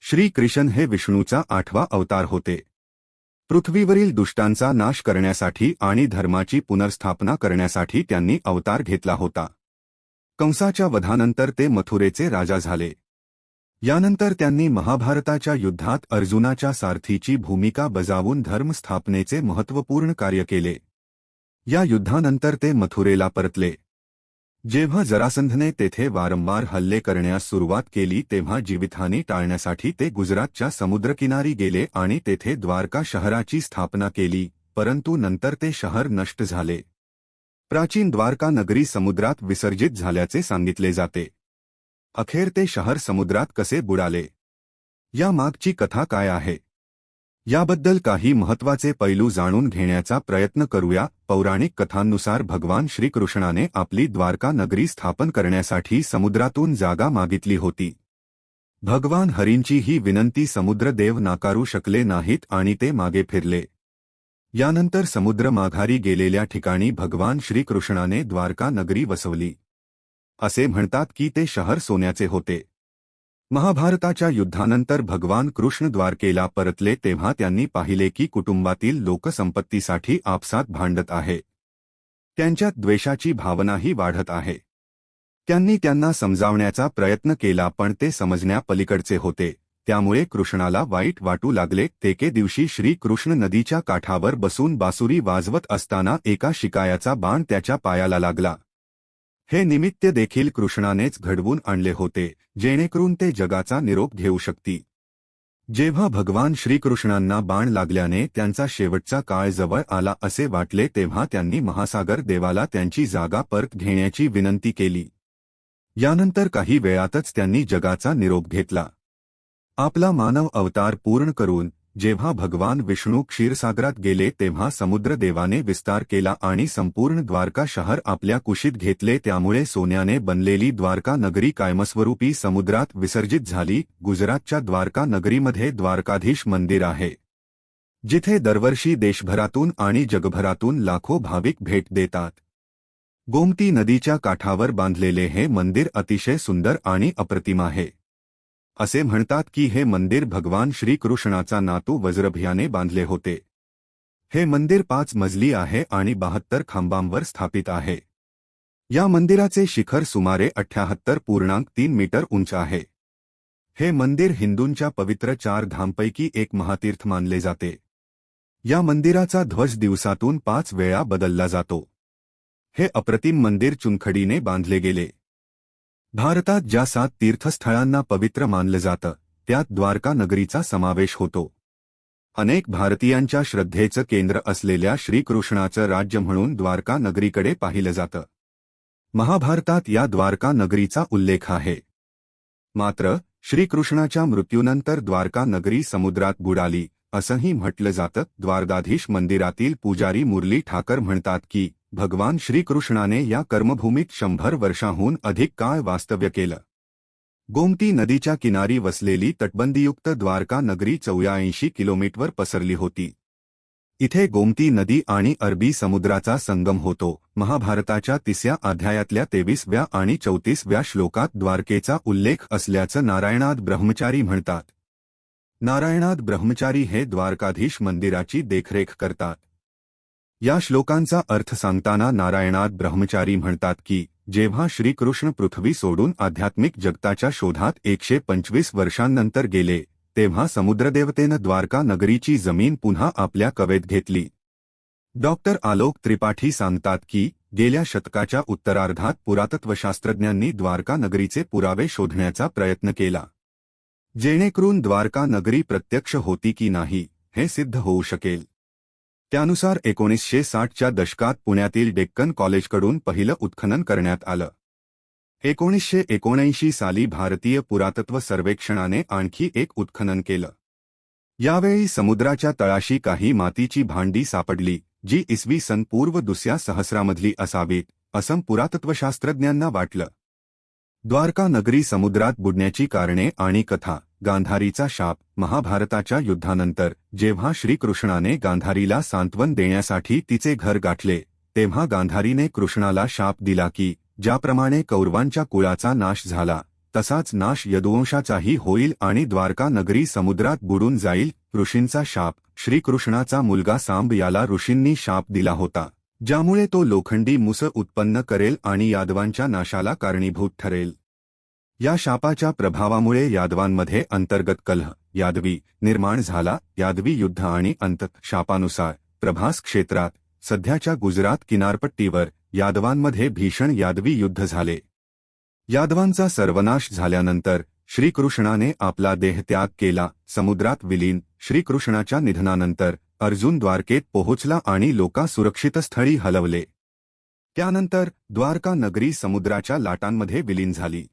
श्री कृष्ण हे विष्णूचा 8वा अवतार होते. पृथ्वीवरील दुष्टांचा नाश करण्यासाठी आणि धर्माची पुनर्स्थापना करण्यासाठी त्यांनी अवतार घेतला होता. कंसाच्या वधानंतर ते मथुरेचे राजा झाले. यानंतर त्यांनी महाभारताच्या युद्धात अर्जुनाच्या सारथीची भूमिका बजावून धर्मस्थापनेचे महत्त्वपूर्ण कार्य केले. या युद्धानंतर ते मथुरेला परतले. जेव्हा जरासंधने तेथे वारंवार हल्ले करण्यास सुरुवात केली तेव्हा जीवितहानी टाळण्यासाठी ते गुजरातच्या समुद्रकिनारी गेले आणि तेथे द्वारका शहराची स्थापना केली, परंतु नंतर ते शहर नष्ट झाले. प्राचीन द्वारका नगरी समुद्रात विसर्जित झाल्याचे सांगितले जाते. अखेर ते शहर समुद्रात कसे बुडाले? या मागची कथा काय आहे? याबद्दल काही महत्त्वाचे पैलू जाणून घेण्याचा प्रयत्न करूया. पौराणिक कथांनुसार भगवान श्रीकृष्णाने आपली द्वारका नगरी स्थापन करण्यासाठी समुद्रातून जागा मागितली होती. भगवान हरींची ही विनंती समुद्रदेव नाकारू शकले नाहीत आणि ते मागे फिरले. यानंतर समुद्र माघारी गेलेल्या ठिकाणी भगवान श्रीकृष्णाने द्वारका नगरी वसवली. असे म्हणतात की ते शहर सोन्याचे होते. महाभारताच्या युद्धानंतर भगवान कृष्ण द्वारकेला परतले तेव्हा त्यांनी पाहिले की कुटुंबातील लोक संपत्तीसाठी आपसात भांडत आहे. त्यांच्यात द्वेषाची भावनाही वाढत आहे. त्यांनी त्यांना समजावण्याचा प्रयत्न केला पण ते समजण्या पलीकडचे होते. त्यामुळे कृष्णाला वाईट वाटू लागले. एके दिवशी श्री कृष्ण नदीच्या काठावर बसून बासुरी वाजवत असताना एका शिकायाचा बाण त्याच्या पायाला लागला. हे निमित्त देखील कृष्णानेच घडवून आणले होते, जेणेकरून ते जगाचा निरोप घेऊ शकती. जेव्हा भगवान श्रीकृष्णांना बाण लागल्याने त्यांचा शेवटचा काळ जवळ आला असे वाटले तेव्हा त्यांनी महासागर देवाला त्यांची जागा परत घेण्याची विनंती केली. यानंतर काही वेळातच त्यांनी जगाचा निरोप घेतला. आपला मानव अवतार पूर्ण करून जेव्हा भगवान विष्णू क्षीरसागरात गेले तेव्हा समुद्रदेवाने विस्तार केला आणि संपूर्ण द्वारका शहर आपल्या कुशीत घेतले. त्यामुळे सोन्याने बनलेली द्वारका नगरी कायमस्वरूपी समुद्रात विसर्जित झाली. गुजरातच्या द्वारका नगरीमध्ये द्वारकाधीश मंदिर आहे, जिथे दरवर्षी देशभरातून आणि जगभरातून लाखो भाविक भेट देतात. गोमती नदीच्या काठावर बांधलेले हे मंदिर अतिशय सुंदर आणि अप्रतिम आहे. असे म्हणतात की हे मंदिर भगवान श्रीकृष्णाचा नातू वज्रभयाने बांधले होते. हे मंदिर 5 मजली आहे आणि 72 खांबांवर स्थापित आहे. या मंदिराचे शिखर सुमारे 78.3 मीटर उंच आहे. हे मंदिर हिंदूंच्या पवित्र 4 धामपैकी एक महातीर्थ मानले जाते. या मंदिराचा ध्वज दिवसातून 5 वेळा बदलला जातो. हे अप्रतिम मंदिर चुनखडीने बांधले गेले. भारतात ज्या 7 तीर्थस्थळांना पवित्र मानलं जातं त्यात द्वारका नगरीचा समावेश होतो. अनेक भारतीयांच्या श्रद्धेचं केंद्र असलेल्या श्रीकृष्णाचं राज्य म्हणून द्वारका नगरीकडे पाहिलं जातं. महाभारतात या द्वारका नगरीचा उल्लेख आहे. मात्र श्रीकृष्णाच्या मृत्यूनंतर द्वारका नगरी समुद्रात बुडाली असंही म्हटलं जातं. द्वारकाधीश मंदिरातील पुजारी मुरली ठाकर म्हणतात की भगवान श्रीकृष्णाने या कर्मभूमीत 100 वर्षांहून अधिक काळ वास्तव्य केलं. गोमती नदीच्या किनारी वसलेली तटबंदीयुक्त द्वारका नगरी 84 किलोमीटरवर पसरली होती. इथे गोमती नदी आणि अरबी समुद्राचा संगम होतो. महाभारताच्या 3 अध्यायातल्या 23व्या आणि 34व्या श्लोकात द्वारकेचा उल्लेख असल्याचं नारायणाद ब्रह्मचारी म्हणतात. नारायणाद ब्रह्मचारी हे द्वारकाधीश मंदिराची देखरेख करतात. या श्लोकांचा अर्थ सांगताना नारायणाद ब्रह्मचारी म्हणतात की जेव्हा श्रीकृष्ण पृथ्वी सोडून आध्यात्मिक जगताच्या शोधात 125 वर्षांनंतर गेले तेव्हा समुद्रदेवतेनं द्वारका नगरीची जमीन पुन्हा आपल्या कवेत घेतली. डॉक्टर आलोक त्रिपाठी सांगतात की गेल्या शतकाच्या उत्तरार्धात पुरातत्वशास्त्रज्ञांनी द्वारका नगरीचे पुरावे शोधण्याचा प्रयत्न केला, जेणेकरून द्वारका नगरी प्रत्यक्ष होती की नाही हे सिद्ध होऊ शकेल. त्यानुसार 1960च्या दशकात पुण्यातील डेक्कन कॉलेजकडून पहिलं उत्खनन करण्यात आलं. 1979 साली भारतीय पुरातत्व सर्वेक्षणाने आणखी एक उत्खनन केलं. यावेळी समुद्राच्या तळाशी काही मातीची भांडी सापडली जी इसवी सन पूर्व 2ऱ्या सहस्रामधली असावीत असं पुरातत्वशास्त्रज्ञांना वाटलं. द्वारका नगरी समुद्रात बुडण्याची कारणे आणि कथा. गांधारीचा शाप. महाभारताच्या युद्धानंतर जेव्हा श्रीकृष्णाने गांधारीला सांत्वन देण्यासाठी तिचे घर गाठले तेव्हा गांधारीने कृष्णाला शाप दिला की ज्याप्रमाणे कौरवांच्या कुळाचा नाश झाला तसाच नाश यदुवंशाचाही होईल आणि द्वारका नगरी समुद्रात बुडून जाईल. ऋषींचा शाप. श्रीकृष्णाचा मुलगा सांब याला ऋषींनी शाप दिला होता, ज्यामुळे तो लोखंडी मुस उत्पन्न करेल आणि यादवांच्या नाशाला कारणीभूत ठरेल. या शापाच्या प्रभावामुळे यादवांमध्ये अंतर्गत कलह यादवी निर्माण झाला. यादवी युद्ध आणि शापानुसार प्रभास क्षेत्रात सध्याच्या गुजरात किनारपट्टीवर यादवांमध्ये भीषण यादवी युद्ध झाले. यादवांचा सर्वनाश झाल्यानंतर श्रीकृष्णाने आपला देहत्याग केला, समुद्रात विलीन. श्रीकृष्णाच्या निधनानंतर अर्जुन द्वारकेत पोहोचला आणि लोका सुरक्षित स्थळी हलवले. त्यानंतर द्वारका नगरी समुद्राच्या लाटांमध्ये विलीन झाली.